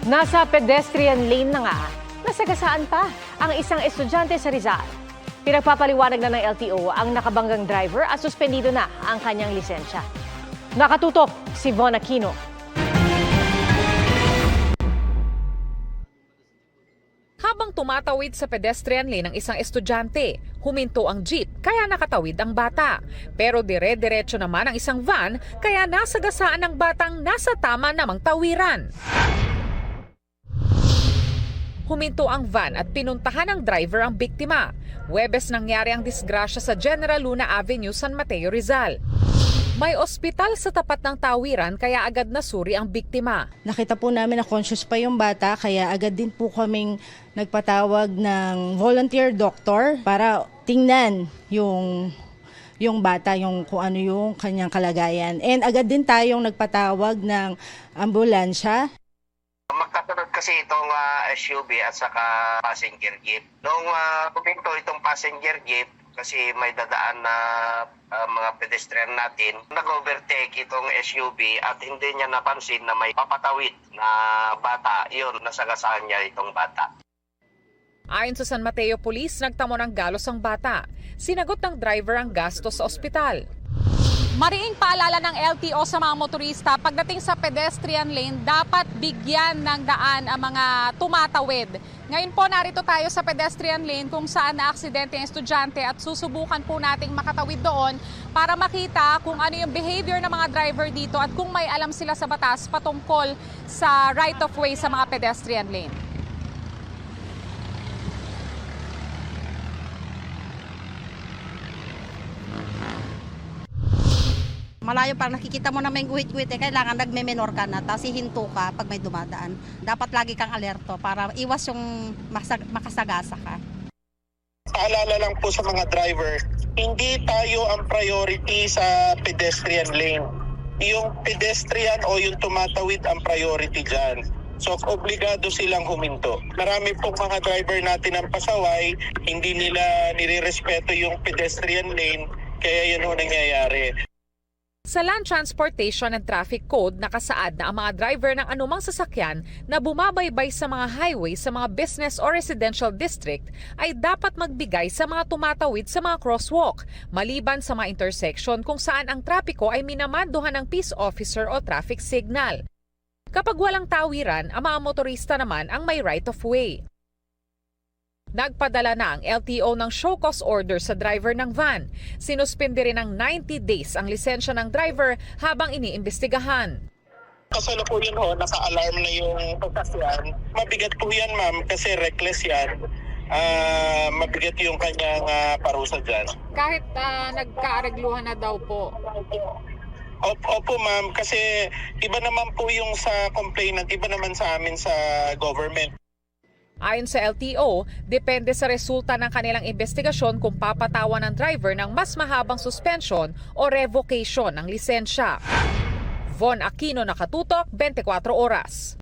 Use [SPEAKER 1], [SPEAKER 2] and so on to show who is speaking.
[SPEAKER 1] Nasa pedestrian lane na nga, nasagasaan pa ang isang estudyante sa Rizal. Pinagpapaliwanag na ng LTO ang nakabanggang driver at suspendido na ang kanyang lisensya. Nakatutok si Von Aquino.
[SPEAKER 2] Habang tumatawid sa pedestrian lane ng isang estudyante, huminto ang jeep kaya nakatawid ang bata. Pero dire-diretso naman ang isang van kaya nasagasaan ng batang nasa tama namang tawiran. Huminto ang van at pinuntahan ng driver ang biktima. Huwebes nangyari ang disgrasya sa General Luna Avenue, San Mateo, Rizal. May ospital sa tapat ng tawiran kaya agad nasuri ang biktima.
[SPEAKER 3] Nakita po namin na conscious pa yung bata kaya agad din po kaming nagpatawag ng volunteer doctor para tingnan yung bata, kung ano yung kanyang kalagayan. And agad din tayong nagpatawag ng ambulansya.
[SPEAKER 4] Magkasunod kasi itong SUV at saka passenger jeep. Nung puminto itong passenger jeep, kasi may dadaan na mga pedestrian natin, nag-overtake itong SUV at hindi niya napansin na may papatawid na bata. Yun, nasagasaan niya itong bata.
[SPEAKER 2] Ayon sa San Mateo Police, nagtamo ng galos ang bata. Sinagot ng driver ang gastos sa ospital. Mariing paalala ng LTO sa mga motorista, pagdating sa pedestrian lane, dapat bigyan ng daan ang mga tumatawid. Ngayon po, narito tayo sa pedestrian lane kung saan na-aksidente ang estudyante at susubukan po nating makatawid doon para makita kung ano yung behavior ng mga driver dito at kung may alam sila sa batas patungkol sa right-of-way sa mga pedestrian lane.
[SPEAKER 5] Malayo pa nakikita mo na may guhit-guhit, kailangan nagme-menor ka na, tapos hihinto ka pag may dumadaan. Dapat lagi kang alerto para iwas yung makasagasa ka.
[SPEAKER 6] Paalala lang po sa mga driver, hindi tayo ang priority sa pedestrian lane. Yung pedestrian o yung tumatawid ang priority dyan. So, obligado silang huminto. Marami pong mga driver natin ang pasaway, hindi nila nire-respeto yung pedestrian lane, kaya yun ang nangyayari.
[SPEAKER 2] Sa Land Transportation and Traffic Code, nakasaad na ang mga driver ng anumang sasakyan na bumabaybay sa mga highway sa mga business or residential district ay dapat magbigay sa mga tumatawid sa mga crosswalk, maliban sa mga intersection kung saan ang trapiko ay minamanduhan ng peace officer o traffic signal. Kapag walang tawiran, ang mga motorista naman ang may right of way. Nagpadala na ang LTO ng show cause order sa driver ng van. Sinuspende rin ng 90 days ang lisensya ng driver habang iniimbestigahan.
[SPEAKER 6] Kasalukuyan ho, naka-alarm na yung sasakyan. Mabigat po yan, ma'am, kasi reckless yan. Mabigat yung kanyang parusa dyan.
[SPEAKER 2] Kahit nagkaaregluhan na daw po.
[SPEAKER 6] Opo, ma'am, kasi iba naman po yung sa complainant, iba naman sa amin sa government.
[SPEAKER 2] Ayon sa LTO, depende sa resulta ng kanilang investigasyon kung papatawan ng driver ng mas mahabang suspension o revocation ng lisensya. Von Aquino, Nakatutok, 24 Oras.